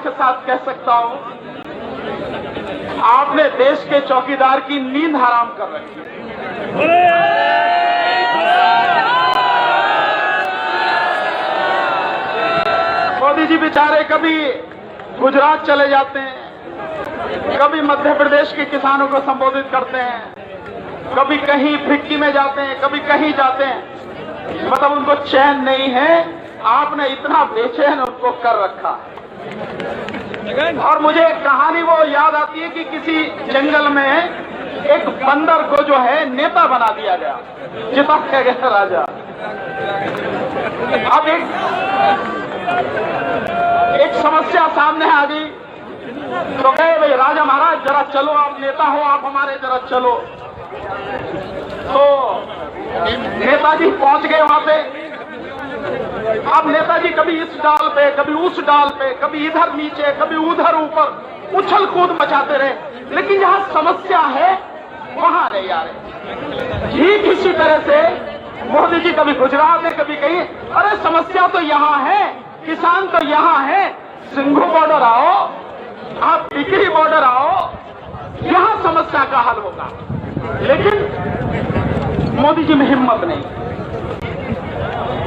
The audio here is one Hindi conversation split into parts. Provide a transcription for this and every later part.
के साथ कह सकता हूं, आपने देश के चौकीदार की नींद हराम कर रखी है। मोदी जी बेचारे कभी गुजरात चले जाते हैं, कभी मध्य प्रदेश के किसानों को संबोधित करते हैं, कभी कहीं फिक्की में जाते हैं, कभी कहीं जाते हैं, मतलब उनको चैन नहीं है। आपने इतना बेचैन उनको कर रखा है। और मुझे एक कहानी वो याद आती है कि किसी जंगल में एक बंदर को जो है नेता बना दिया गया, जिता गया राजा। अब एक समस्या सामने आ गई, तो कहे भाई राजा महाराज जरा चलो, आप नेता हो, आप हमारे जरा चलो। तो नेताजी पहुंच गए वहां पे। अब नेताजी कभी इस डाल पे, कभी उस डाल पे, कभी इधर नीचे, कभी उधर ऊपर उछल कूद मचाते रहे, लेकिन जहां समस्या है वहां नहीं आ रहे। ठीक इसी तरह से मोदी जी कभी गुजरात में, कभी कहीं, अरे समस्या तो यहां है, किसान तो यहां है, सिंघू बॉर्डर आओ, आप टिकरी बॉर्डर आओ, यहां समस्या का हल होगा। लेकिन मोदी जी में हिम्मत नहीं।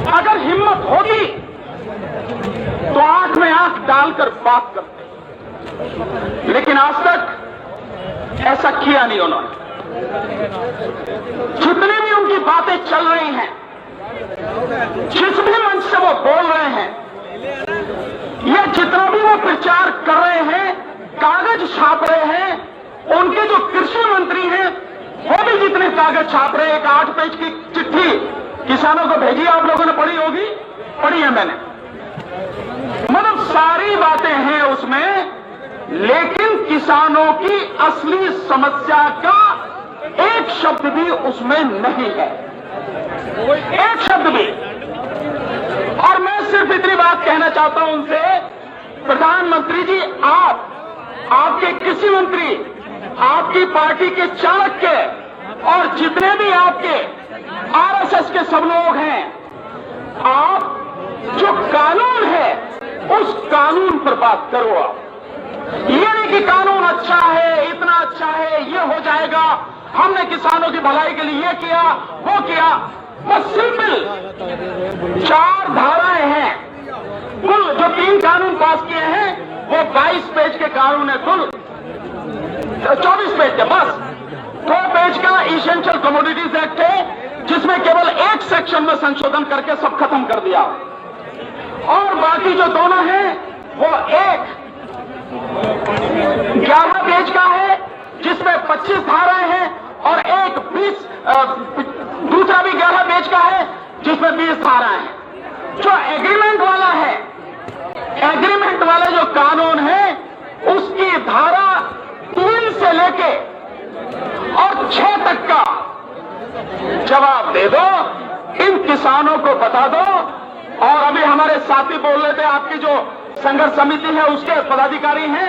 अगर हिम्मत होती तो आंख में आंख डालकर बात करते, लेकिन आज तक ऐसा किया नहीं उन्होंने। जितनी भी उनकी बातें चल रही हैं, जिस भी मंच से वो बोल रहे हैं, या जितना भी वो प्रचार कर रहे हैं, कागज छाप रहे हैं, उनके जो कृषि मंत्री हैं वो भी जितने कागज छाप रहे हैं, एक 8 पेज की चिट्ठी किसानों को भेजी, आप लोगों ने पढ़ी होगी, पढ़ी है मैंने। मतलब सारी बातें हैं उसमें, लेकिन किसानों की असली समस्या का एक शब्द भी उसमें नहीं है, एक शब्द भी। और मैं सिर्फ इतनी बात कहना चाहता हूं उनसे, प्रधानमंत्री जी, आपके कृषि मंत्री, आपकी पार्टी के चाणक्य और जितने भी आपके आरएसएस के सब लोग हैं, आप जो कानून है उस कानून पर बात करो। आप ये नहीं कि कानून अच्छा है, इतना अच्छा है, ये हो जाएगा, हमने किसानों की भलाई के लिए ये किया, वो किया। बस सिंपल 4 धाराएं हैं, कुल जो 3 कानून पास किए हैं वो 22 पेज के कानून है, कुल 24 पेज के, बस 2 पेज का इसेंशियल कमोडिटीज एक्ट है, जिसमें केवल एक सेक्शन में संशोधन करके सब खत्म कर दिया, और बाकी जो दोनों हैं वो एक 11 पेज का है जिसमें 25 धाराएं हैं, और एक 20 दूसरा भी 11 पेज का है जिसमें 20 धाराएं हैं। जो एग्रीमेंट वाला है, एग्रीमेंट वाला जो कानून है, उसकी धारा 3 से लेके और 6 तक का जवाब दे दो, इन किसानों को बता दो। और अभी हमारे साथी बोल रहे थे, आपकी जो संघर्ष समिति है उसके पदाधिकारी हैं,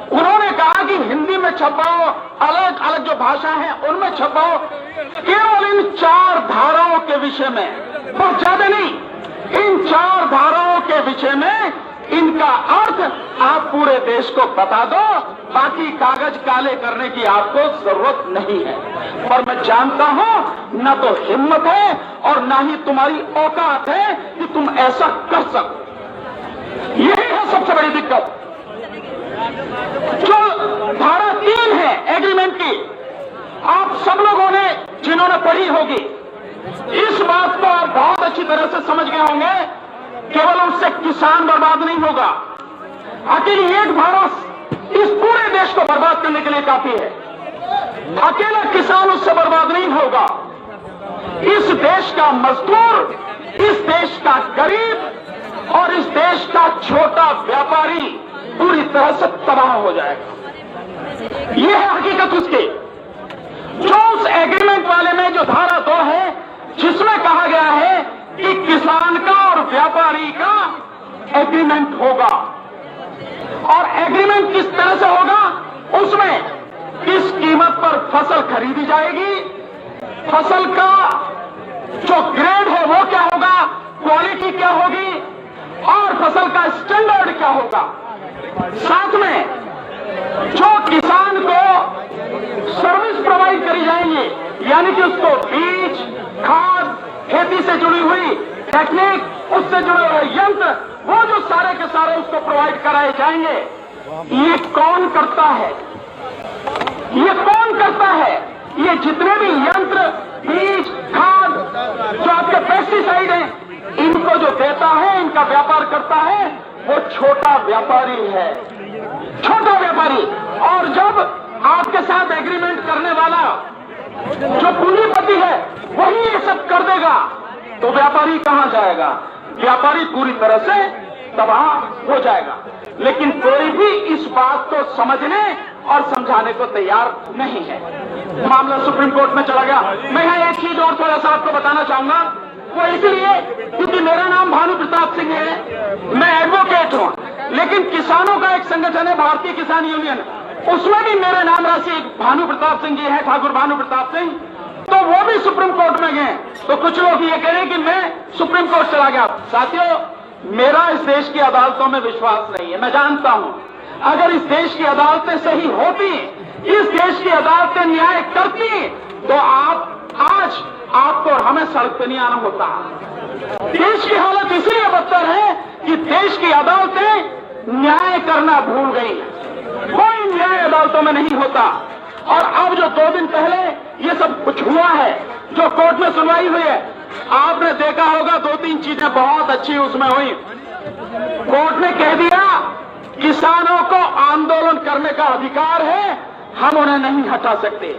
उन्होंने कहा कि हिंदी में छपाओ, अलग अलग जो भाषा है उनमें छपाओ, केवल इन 4 धाराओं के विषय में, बहुत ज्यादा नहीं, इन 4 धाराओं के विषय में इनका अर्थ आप पूरे देश को बता दो, बाकी कागज काले करने की आपको जरूरत नहीं है। और मैं जानता हूं न तो हिम्मत है और न ही तुम्हारी औकात है कि तुम ऐसा कर सको। यही है सबसे बड़ी दिक्कत। जो धारा 3 है एग्रीमेंट की, आप सब लोगों ने जिन्होंने पढ़ी होगी, इस बात को आप बहुत अच्छी तरह से समझ गए होंगे, केवल उससे किसान बर्बाद नहीं होगा, अकेली एक धारा इस पूरे देश को बर्बाद करने के लिए काफी है। अकेला किसान उससे बर्बाद नहीं होगा, इस देश का मजदूर, इस देश का गरीब और इस देश का छोटा व्यापारी पूरी तरह से तबाह हो जाएगा। यह है हकीकत उसकी। जो उस एग्रीमेंट वाले में जो धारा 2 है, जिसमें कहा गया है कि किसान का और व्यापारी का एग्रीमेंट होगा, और एग्रीमेंट किस तरह से होगा, उसमें किस कीमत पर फसल खरीदी जाएगी, फसल का जो ग्रेड है वो क्या होगा, क्वालिटी क्या होगी, और फसल का स्टैंडर्ड क्या होगा, साथ में जो किसान को सर्विस प्रोवाइड करी जाएंगी, यानी कि उसको बीज, खाद, खेती से जुड़ी हुई टेक्निक, उससे जुड़े हुए यंत्र, वो जो सारे के सारे उसको प्रोवाइड कराए जाएंगे, ये कौन करता है? ये कौन करता है? ये जितने भी यंत्र, बीज, खाद, जो आपके पेस्टिसाइड हैं, इनको जो देता है, इनका व्यापार करता है, वो छोटा व्यापारी है, छोटा व्यापारी। और जब आपके साथ एग्रीमेंट करने वाला जो पूंजीपति है वही ये सब कर देगा, तो व्यापारी कहां जाएगा? व्यापारी पूरी तरह से तबाह हो जाएगा। लेकिन कोई भी इस बात को समझने और समझाने को तैयार नहीं है। मामला सुप्रीम कोर्ट में चला गया। मैं यहाँ एक चीज और थोड़ा सा आपको बताना चाहूंगा, वो इसलिए क्योंकि मेरा नाम भानु प्रताप सिंह है, मैं एडवोकेट हूँ, लेकिन किसानों का एक संगठन है भारतीय किसान यूनियन, उसमें भी मेरे नाम राशि भानु प्रताप सिंह जी है, ठाकुर भानु प्रताप सिंह। तो वो भी सुप्रीम कोर्ट में गए। तो कुछ लोग ये कह रहे हैं कि मैं सुप्रीम कोर्ट चला गया। साथियों, मेरा इस देश की अदालतों में विश्वास नहीं है। मैं जानता हूं अगर इस देश की अदालतें सही होती, इस देश की अदालतें न्याय करती, तो आज आपको और हमें सड़क पे नहीं आना होता। देश की हालत इसलिए बदतर है कि देश की अदालतें न्याय करना भूल गई। कोई न्याय अदालतों में नहीं होता। और अब जो 2 दिन पहले ये सब कुछ हुआ है, जो कोर्ट में सुनवाई हुई है, आपने देखा होगा 2-3 चीजें बहुत अच्छी उसमें हुई। कोर्ट ने कह दिया किसानों को आंदोलन करने का अधिकार है, हम उन्हें नहीं हटा सकते।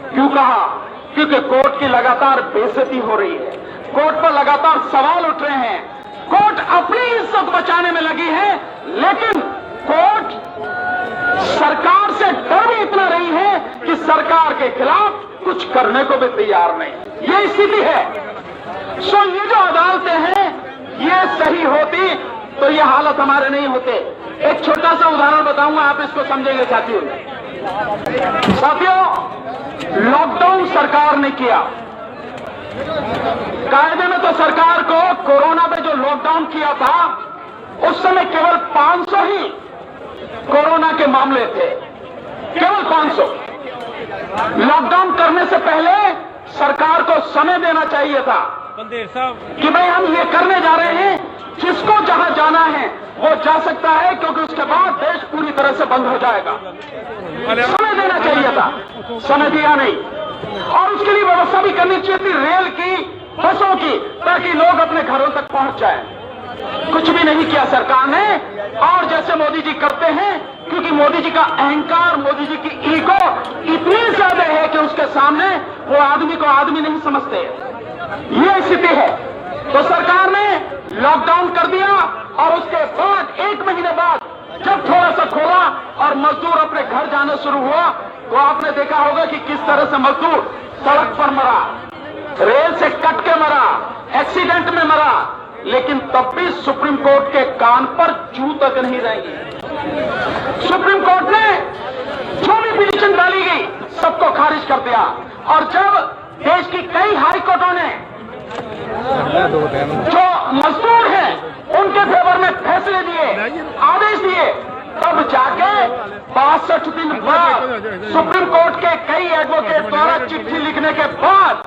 क्यों कहा? क्योंकि कोर्ट की लगातार बेइज्जती हो रही है, कोर्ट पर लगातार सवाल उठ रहे हैं, कोर्ट अपनी इज्जत बचाने में लगी है, लेकिन कोर्ट सरकार से डर भी इतना रही है कि सरकार के खिलाफ कुछ करने को भी तैयार नहीं। ये स्थिति है। सो ये जो अदालतें हैं, ये सही होती तो ये हालत हमारे नहीं होते। एक छोटा सा उदाहरण बताऊंगा, आप इसको समझेंगे साथियों। लॉकडाउन सरकार ने किया। कायदे में तो सरकार को कोरोना में जो लॉकडाउन किया था, उस समय केवल 500 ही कोरोना के मामले थे, केवल 500। लॉकडाउन करने से पहले सरकार को समय देना चाहिए था कि भाई हम ये करने जा रहे हैं, जिसको जहां जाना है वो जा सकता है, क्योंकि उसके बाद देश पूरी तरह से बंद हो जाएगा। समय देना चाहिए था, समय दिया नहीं। और उसके लिए व्यवस्था भी करनी चाहिए थी रेल की, बसों की, ताकि लोग अपने घरों तक पहुंच जाएं। कुछ भी नहीं किया सरकार ने। और जैसे मोदी जी करते हैं, क्योंकि मोदी जी का अहंकार, मोदी जी की ईगो इतनी ज्यादा है कि उसके सामने वो आदमी को आदमी नहीं समझते। ये स्थिति है। तो सरकार ने लॉकडाउन कर दिया और उसके बाद 1 महीने बाद जब थोड़ा सा खोला और मजदूर अपने घर जाना शुरू हुआ, तो आपने देखा होगा कि किस तरह से मजदूर सड़क पर मरा, रेल से कट के मरा, एक्सीडेंट में मरा। लेकिन तब भी सुप्रीम कोर्ट के कान पर जू तक नहीं रहेंगी। सुप्रीम कोर्ट ने जो भी पिटीशन डाली गई सबको खारिज कर दिया। और जब देश की कई हाई कोर्टों ने जो मजदूर हैं उनके फेवर में फैसले दिए, आदेश दिए, तब जाके 62 दिन बाद सुप्रीम कोर्ट के कई एडवोकेट द्वारा चिट्ठी लिखने के बाद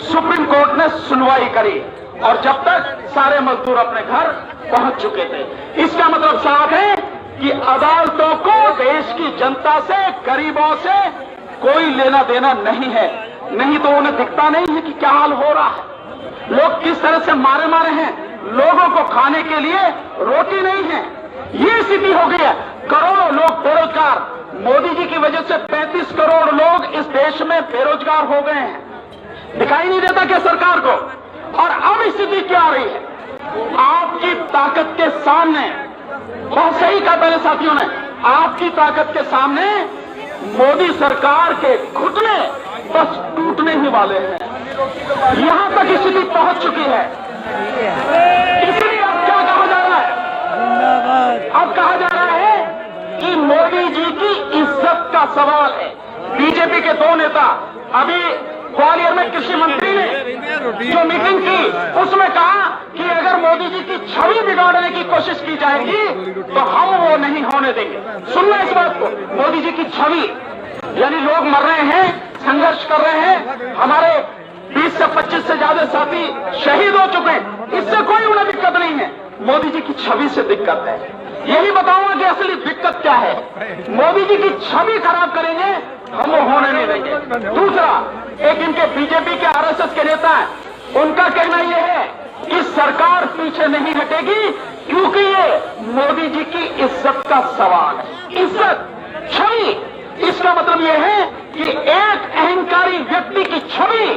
सुप्रीम कोर्ट ने सुनवाई करी। और जब तक सारे मजदूर अपने घर पहुंच चुके थे। इसका मतलब साफ है कि अदालतों को देश की जनता से, गरीबों से कोई लेना देना नहीं है। नहीं तो उन्हें दिखता नहीं है कि क्या हाल हो रहा है, लोग किस तरह से मारे मारे हैं, लोगों को खाने के लिए रोटी नहीं है। ये स्थिति हो गई है। करोड़ों लोग बेरोजगार, मोदी जी की वजह से 35 करोड़ लोग इस देश में बेरोजगार हो गए हैं। दिखाई नहीं देता क्या सरकार को? और अब स्थिति क्या आ रही है? आपकी ताकत के सामने, बहुत सही कहा पहले साथियों ने, आपकी ताकत के सामने मोदी सरकार के घुटने बस टूटने ही वाले हैं। यहां तक स्थिति पहुंच चुकी है। इसलिए अब क्या कहा जा रहा है? अब कहा जा रहा है कि मोदी जी की इज्जत का सवाल है। बीजेपी के 2 नेता अभी ग्वालियर में कृषि मंत्री ने जो मीटिंग की, उसमें कहा कि अगर मोदी जी की छवि बिगाड़ने की कोशिश की जाएगी तो हम वो नहीं होने देंगे। सुनना इस बात को, मोदी जी की छवि, यानी लोग मर रहे हैं, संघर्ष कर रहे हैं, हमारे 20 से 25 से ज्यादा साथी शहीद हो चुके हैं, इससे कोई उन्हें दिक्कत नहीं है, मोदी जी की छवि से दिक्कत है। यही बताऊंगा कि असली दिक्कत क्या है। मोदी जी की छवि खराब करेंगे, हम वो होने नहीं देंगे। दूसरा, एक इनके बीजेपी के आरएसएस के नेता हैं, उनका कहना यह है कि सरकार पीछे नहीं हटेगी क्योंकि ये मोदी जी की इज्जत का सवाल है। इज्जत, छवि, इसका मतलब यह है कि एक अहंकारी व्यक्ति की छवि,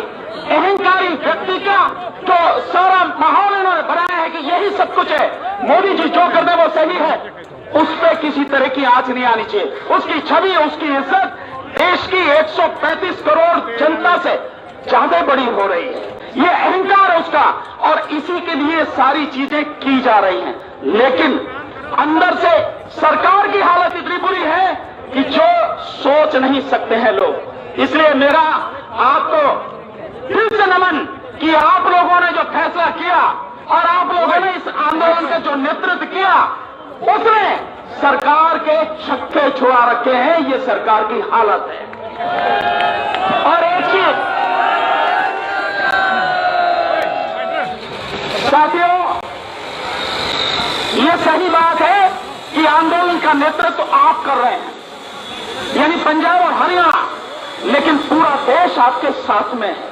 अहंकारी व्यक्ति का जो सारा माहौल इन्होंने बनाया है कि यही सब कुछ है, मोदी जी जो कर दे वो सही है, उस पर किसी तरह की आंच नहीं आनी चाहिए। उसकी छवि, उसकी इज्जत देश की 135 करोड़ जनता से ज्यादा बड़ी हो रही है। ये अहंकार है उसका, और इसी के लिए सारी चीजें की जा रही हैं। लेकिन अंदर से सरकार की हालत इतनी बुरी है कि जो सोच नहीं सकते हैं लोग। इसलिए मेरा आपको फिर से नमन कि आप लोगों ने जो फैसला किया और आप लोगों ने इस आंदोलन का जो नेतृत्व किया, उसने सरकार के छक्के छुड़ा रखे हैं। ये सरकार की हालत है। और एक चीज साथियों, ये सही बात है कि आंदोलन का नेतृत्व आप कर रहे हैं, यानी पंजाब और हरियाणा, लेकिन पूरा देश आपके साथ में है।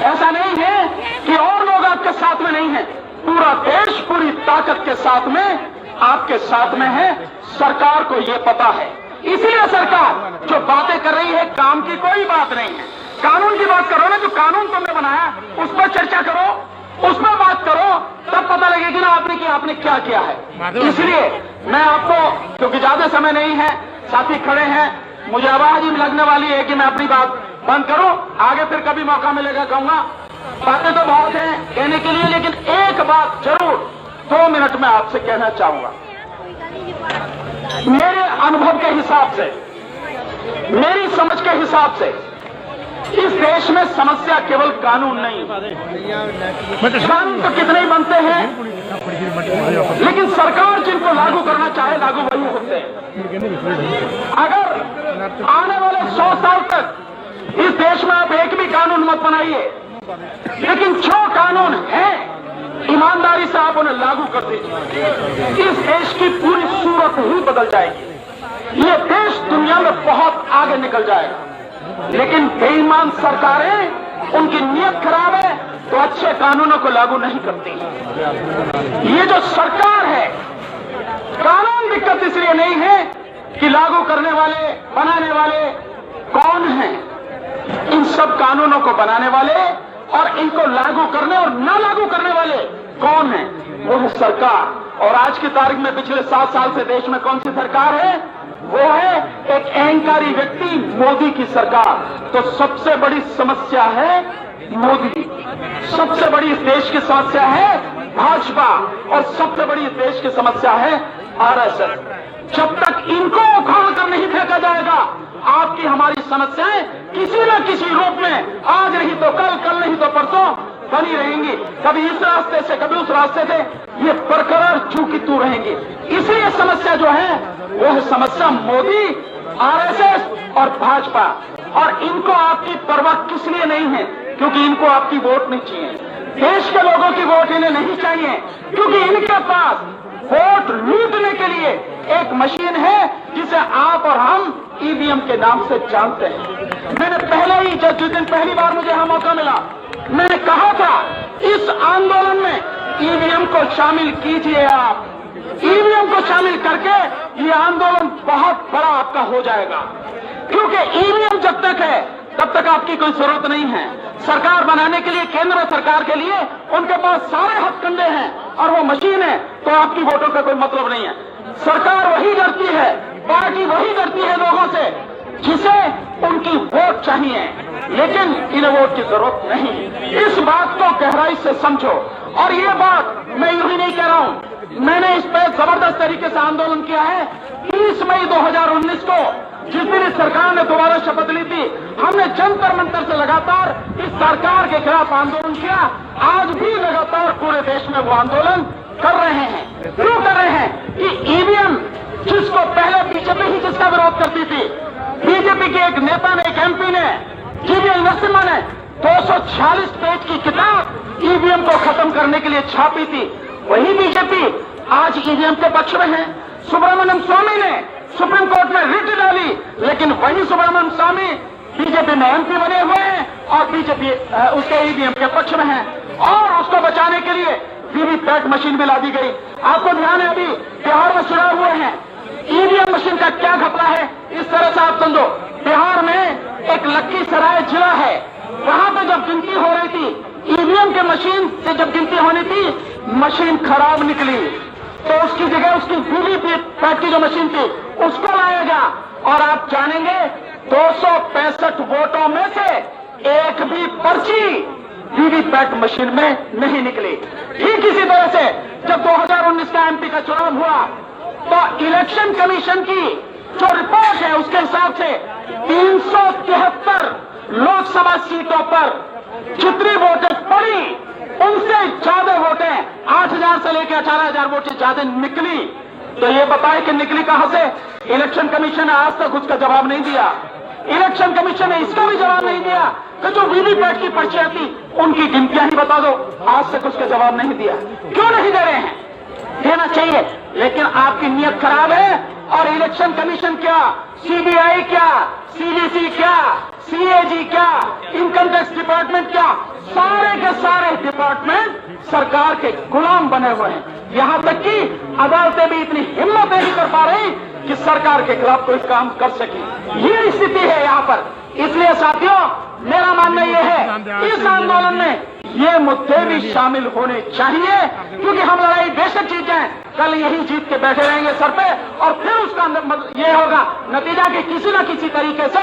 ऐसा नहीं है कि और लोग आपके साथ में नहीं है, पूरा देश पूरी ताकत के साथ में आपके साथ में है। सरकार को यह पता है, इसलिए सरकार जो बातें कर रही है, काम की कोई बात नहीं है। कानून की बात करो ना, जो कानून तुमने बनाया उस पर चर्चा करो, उस पर बात करो, तब पता लगेगी ना आपने कि आपने क्या किया है। इसलिए मैं आपको, क्योंकि ज्यादा समय नहीं है, साथी खड़े हैं, मुझे आवाज ही लगने वाली है कि मैं अपनी बात बंद करूं। आगे फिर कभी मौका मिलेगा कहूंगा। बातें तो बहुत हैं कहने के लिए, लेकिन एक बात जरूर 2 मिनट में आपसे कहना चाहूंगा। मेरे अनुभव के हिसाब से, मेरी समझ के हिसाब से, इस देश में समस्या केवल कानून नहीं, कानून तो कितने ही बनते हैं, लेकिन सरकार जिनको लागू करना चाहे लागू वही होते हैं। अगर आने वाले 100 साल तक इस देश में आप एक भी कानून मत बनाइए, लेकिन जो कानून है ईमानदारी से आप उन्हें लागू कर दीजिए, इस देश की पूरी सूरत ही बदल जाएगी। ये देश दुनिया में बहुत आगे निकल जाएगा। लेकिन बेईमान सरकारें, उनकी नीयत खराब है तो अच्छे कानूनों को लागू नहीं करती। ये जो सरकार है, कानून दिक्कत इसलिए नहीं है कि लागू करने वाले, बनाने वाले कौन हैं। इन सब कानूनों को बनाने वाले और इनको लागू करने और न लागू करने वाले कौन हैं? वो है सरकार। और आज की तारीख में पिछले 7 साल से देश में कौन सी सरकार है? वो है एक अहंकारी व्यक्ति, मोदी की सरकार। तो सबसे बड़ी समस्या है मोदी, सबसे बड़ी इस देश की समस्या है भाजपा, और सबसे बड़ी इस देश की समस्या है आरएसएस। जब तक इनको उखाड़ कर नहीं फेंका जाएगा, आपकी हमारी समस्याएं किसी न किसी रूप में आज नहीं तो कल, कल नहीं तो परसों बनी रहेंगी। कभी इस रास्ते से, कभी उस रास्ते से, ये बरकरार चूकी तू रहेंगी। इसलिए समस्या जो है वो है समस्या मोदी, आरएसएस और भाजपा। और इनको आपकी परवाह किस लिए नहीं है? क्योंकि इनको आपकी वोट नहीं चाहिए, देश के लोगों की वोट इन्हें नहीं चाहिए, क्योंकि इनके पास वोट लूटने के लिए एक मशीन है जिसे आप और हम ईवीएम के नाम से जानते हैं। मैंने पहले ही, जब जिस दिन पहली बार मुझे यहां मौका मिला, मैंने कहा था इस आंदोलन में ईवीएम को शामिल कीजिए। आप ईवीएम को शामिल करके ये आंदोलन बहुत बड़ा आपका हो जाएगा, क्योंकि ईवीएम जब तक है तब तक आपकी कोई जरूरत नहीं है। सरकार बनाने के लिए, केंद्र सरकार के लिए उनके पास सारे हथकंडे हैं और वो मशीन है, तो आपकी वोटों का कोई मतलब नहीं है। सरकार वही डरती है, पार्टी वही डरती है लोगों से जिसे उनकी वोट चाहिए, लेकिन इन्हें वोट की जरूरत नहीं। इस बात को गहराई से समझो। और ये बात मैं यूं ही नहीं कह रहा हूं, मैंने इस पर जबरदस्त तरीके से आंदोलन किया है। 30 मई 2019 को जिस दिन इस सरकार ने दोबारा शपथ ली थी, हमने जंतर मंतर से लगातार इस सरकार के खिलाफ आंदोलन किया। आज भी लगातार पूरे देश में वो आंदोलन कर रहे हैं। क्यों कर रहे हैं कि ईवीएम, जिसको पहले बीजेपी ही जिसका विरोध करती थी, बीजेपी के एक नेता ने, एक एमपी ने, जीवीएल नरसिम्हा ने 246 पेज की किताब ईवीएम को खत्म करने के लिए छापी थी। वही बीजेपी आज ईवीएम के पक्ष में है। सुब्रमण्यम स्वामी ने सुप्रीम कोर्ट में रिट डाली, लेकिन वही सुब्रमण्यम स्वामी बीजेपी में एमपी बने हुए हैं और बीजेपी उसके ईवीएम के पक्ष में है। और उसको बचाने के लिए वीवीपैट मशीन भी ला दी गई। आपको ध्यान है, अभी बिहार में चुनाव हुए हैं, ईवीएम मशीन का क्या घपला है, इस तरह से आप समझो। बिहार में एक लखीसराय जिला है, वहां पे जब गिनती हो रही थी, ईवीएम के मशीन से जब गिनती होनी थी, मशीन खराब निकली, तो उसकी जगह उसकी वीवीपैट की जो मशीन थी उसको लाया गया। और आप जानेंगे 265 वोटों में से एक भी पर्ची वीवीपैट मशीन में नहीं निकली। ठीक इसी तरह से जब 2019 का एमपी का चुनाव हुआ, तो इलेक्शन कमीशन की जो रिपोर्ट है उसके हिसाब से 373 लोकसभा सीटों पर जितनी वोटें पड़ी, उनसे ज्यादा वोटें 8,000 से लेकर 18,000 वोटें ज्यादा निकली। तो ये बताए कि निकली कहां से? इलेक्शन कमीशन ने आज तक उसका जवाब नहीं दिया। इलेक्शन कमीशन ने इसका भी जवाब नहीं दिया कि जो वीवीपैट की पर्चियां थी उनकी गिनतियां ही बता दो। आज तक उसका जवाब नहीं दिया। क्यों नहीं दे रहे हैं? देना चाहिए, लेकिन आपकी नीयत खराब है। और इलेक्शन कमीशन क्या, सीबीआई क्या, सीवीसी क्या, सीएजी क्या, इनकम टैक्स डिपार्टमेंट क्या, सारे के सारे डिपार्टमेंट सरकार के गुलाम बने हुए हैं। यहां तक कि अदालतें भी इतनी हिम्मत नहीं कर पा रही कि सरकार के खिलाफ कोई काम कर सके। ये स्थिति है यहां पर। इसलिए साथियों, मेरा मानना यह है इस आंदोलन में ये मुद्दे भी शामिल होने चाहिए, क्योंकि हम लड़ाई बेशक जीत जाएं, कल यही जीत के बैठे रहेंगे सर पे, और फिर उसका ये होगा नतीजा कि किसी न किसी तरीके से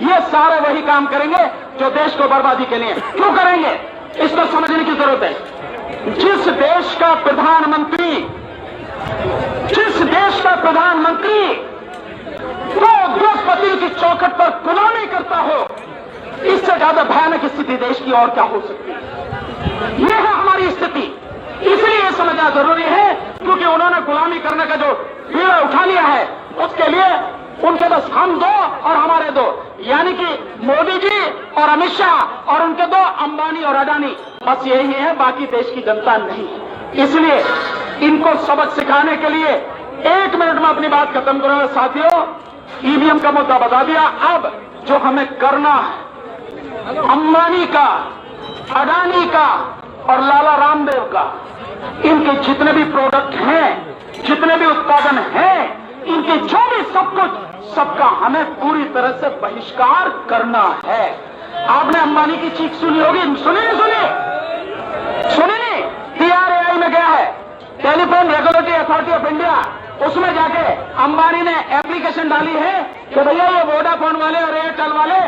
ये सारे वही काम करेंगे जो देश को बर्बादी के लिए। क्यों करेंगे, इसको समझने की जरूरत है। जिस देश का प्रधानमंत्री वो उद्योगपति की चौखट पर गुलामी करता हो, इससे ज्यादा भयानक स्थिति देश की और क्या हो सकती है? यह है हमारी स्थिति। इसलिए समझना जरूरी है, क्योंकि उन्होंने गुलामी करने का जो बीड़ा उठा लिया है, उसके लिए उनके बस हम दो और हमारे दो, यानी कि मोदी जी और अमित शाह और उनके दो अंबानी और अडानी, बस यही है, बाकी देश की जनता नहीं है। इसलिए इनको सबक सिखाने के लिए 1 मिनट में अपनी बात खत्म करूंगा। साथियों, ईवीएम का मुद्दा बता दिया। अब जो हमें करना है, अंबानी का, अडानी का और लाला रामदेव का, इनके जितने भी प्रोडक्ट हैं, जितने भी उत्पादन हैं, इनके जो भी सब कुछ, सबका हमें पूरी तरह से बहिष्कार करना है। आपने अंबानी की चीख सुनी होगी, सुनी नहीं? TRAI में गया है, telephone regulatory authority of India, उसमें जाके अंबानी ने एप्लीकेशन डाली है कि भैया ये वोडाफोन वाले और एयरटेल वाले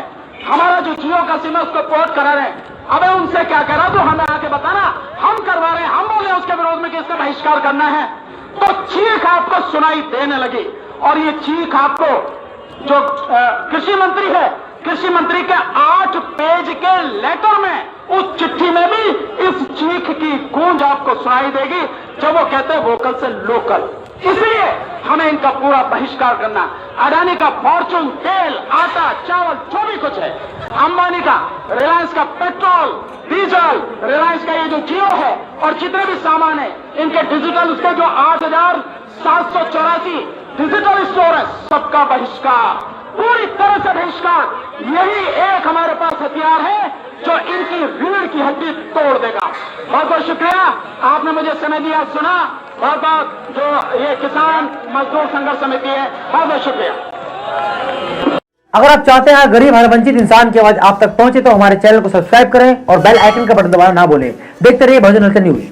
हमारा जो जियो का सिम है उसको पोर्ट करा रहे हैं। अबे उनसे क्या करा, तो हमें आके बताना, हम करवा रहे हैं, हम बोले उसके विरोध में कि इसका बहिष्कार करना है। तो चीख आपको सुनाई देने लगी, और ये चीख आपको जो कृषि मंत्री है, कृषि मंत्री के 8 पेज के लेटर में, उस चिट्ठी में भी इस चीख की गूंज आपको सुनाई देगी, जब वो कहते हैं वोकल से लोकल। इसलिए हमें इनका पूरा बहिष्कार करना। अडानी का फॉर्चून, तेल, आटा, चावल, जो भी कुछ है, अंबानी का, रिलायंस का पेट्रोल, डीजल, रिलायंस का ये जो जियो है, और जितने भी सामान है, इनके डिजिटल, उसके जो 8,784 डिजिटल स्टोर है, सबका बहिष्कार, पूरी तरह से बहिष्कार। यही एक हमारे पास हथियार है जो इनकी रीढ़ की हड्डी तोड़ देगा। बहुत बहुत शुक्रिया, आपने मुझे समय दिया, सुना। बहुत बहुत जो ये किसान मजदूर संघर्ष समिति है, बहुत बहुत शुक्रिया। अगर आप चाहते हैं गरीब हर वंचित इंसान की आवाज आप तक पहुंचे, तो हमारे चैनल को सब्सक्राइब करें और बेल आइकन का बटन दबाना ना भूलें। देखते रहिए बहुजन हलचल न्यूज।